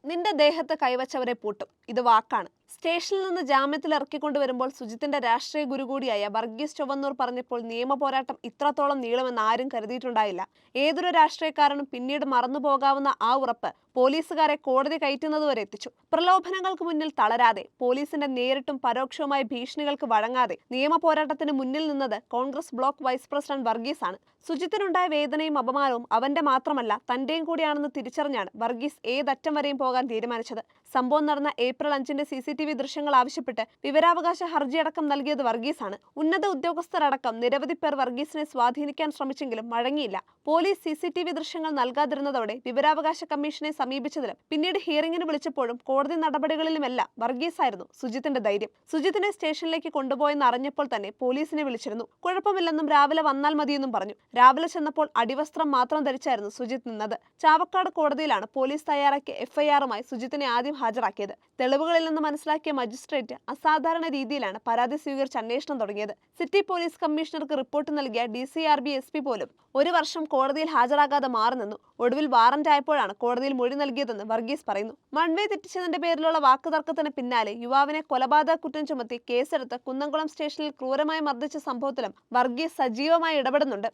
നിന്റെ ദേഹത്ത് കൈവച്ചവരെ പൂട്ടും. ഇത് വാക്കാണ്. സ്റ്റേഷനിൽ നിന്ന് ജാമ്യത്തിൽ ഇറക്കിക്കൊണ്ടുവരുമ്പോൾ സുജിത്തിന്റെ രാഷ്ട്രീയ ഗുരു കൂടിയായ വർഗീസ് ചൊവ്വന്നൂർ പറഞ്ഞപ്പോൾ നിയമ പോരാട്ടം ഇത്രത്തോളം നീളുമെന്ന് ആരും കരുതിയിട്ടുണ്ടായില്ല. ഏതൊരു രാഷ്ട്രീയക്കാരനും പിന്നീട് മറന്നുപോകാവുന്ന ആ ഉറപ്പ് പോലീസുകാരെ കോടതി കയറ്റുന്നതുവരെ എത്തിച്ചു. പ്രലോഭനങ്ങൾക്ക് മുന്നിൽ തളരാതെ, പോലീസിന്റെ നേരിട്ടും പരോക്ഷവുമായ ഭീഷണികൾക്ക് വഴങ്ങാതെ നിയമ പോരാട്ടത്തിന് മുന്നിൽ നിന്നത് Congress block vice president Varghese ആണ്. സുജിത്തിനുണ്ടായ വേദനയും അപമാനവും അവന്റെ മാത്രമല്ല തന്റെയും കൂടിയാണെന്ന് തിരിച്ചറിഞ്ഞാണ് വർഗീസ് ഏതറ്റം വരെയും പോകാൻ തീരുമാനിച്ചത്. സംഭവം നടന്ന ഏപ്രിൽ 5 CCTV ദൃശ്യങ്ങൾ ആവശ്യപ്പെട്ട് വിവരാവകാശ ഹർജിയടക്കം നൽകിയത് വർഗീസാണ്. ഉന്നത ഉദ്യോഗസ്ഥരടക്കം നിരവധി പേർ വർഗീസിനെ സ്വാധീനിക്കാൻ ശ്രമിച്ചെങ്കിലും വഴങ്ങിയില്ല. പോലീസ് CCTV ദൃശ്യങ്ങൾ നൽകാതിരുന്നതോടെ വിവരാവകാശ കമ്മീഷനെ സമീപിച്ചതിലും പിന്നീട് ഹിയറിംഗിന് വിളിച്ചപ്പോഴും കോടതി നടപടികളിലുമെല്ലാം വർഗീസായിരുന്നു സുജിത്തിന്റെ ധൈര്യം. സുജിത്തിനെ സ്റ്റേഷനിലേക്ക് കൊണ്ടുപോയെന്ന് അറിഞ്ഞപ്പോൾ തന്നെ പോലീസിനെ വിളിച്ചിരുന്നു. കുഴപ്പമില്ലെന്നും രാവിലെ വന്നാൽ മതിയെന്നും പറഞ്ഞു. രാവിലെ ചെന്നപ്പോൾ അടിവസ്ത്രം മാത്രം ധരിച്ചായിരുന്നു സുജിത്ത് നിന്നത്. ചാവക്കാട് കോടതിയിലാണ് പോലീസ് തയ്യാറാക്കിയ FIRമായി സുജിത്തിനെ ആദ്യം ഹാജരാക്കിയത്. തെളിവുകളിൽ നിന്ന് മനസ്സിലാക്കിയ മജിസ്ട്രേറ്റ് അസാധാരണ രീതിയിലാണ് പരാതി സ്വീകരിച്ച് അന്വേഷണം തുടങ്ങിയത്. സിറ്റി പോലീസ് കമ്മീഷണർക്ക് റിപ്പോർട്ട് നൽകിയ DCRB SP പോലും 1 വർഷം കോടതിയിൽ ഹാജരാകാതെ മാറി നിന്നു. ഒടുവിൽ വാറന്റ് ആയപ്പോഴാണ് കോടതിയിൽ മൊഴി നൽകിയതെന്ന് വർഗീസ് പറയുന്നു. മൺവേ തെറ്റിച്ചതിന്റെ പേരിലുള്ള വാക്കുതർക്കത്തിന് പിന്നാലെ യുവാവിനെ കൊലപാതക കുറ്റം ചുമത്തി കേസെടുത്ത് കുന്നംകുളം സ്റ്റേഷനിൽ ക്രൂരമായി മർദ്ദിച്ച സംഭവത്തിലും വർഗീസ് സജീവമായി ഇടപെടുന്നുണ്ട്.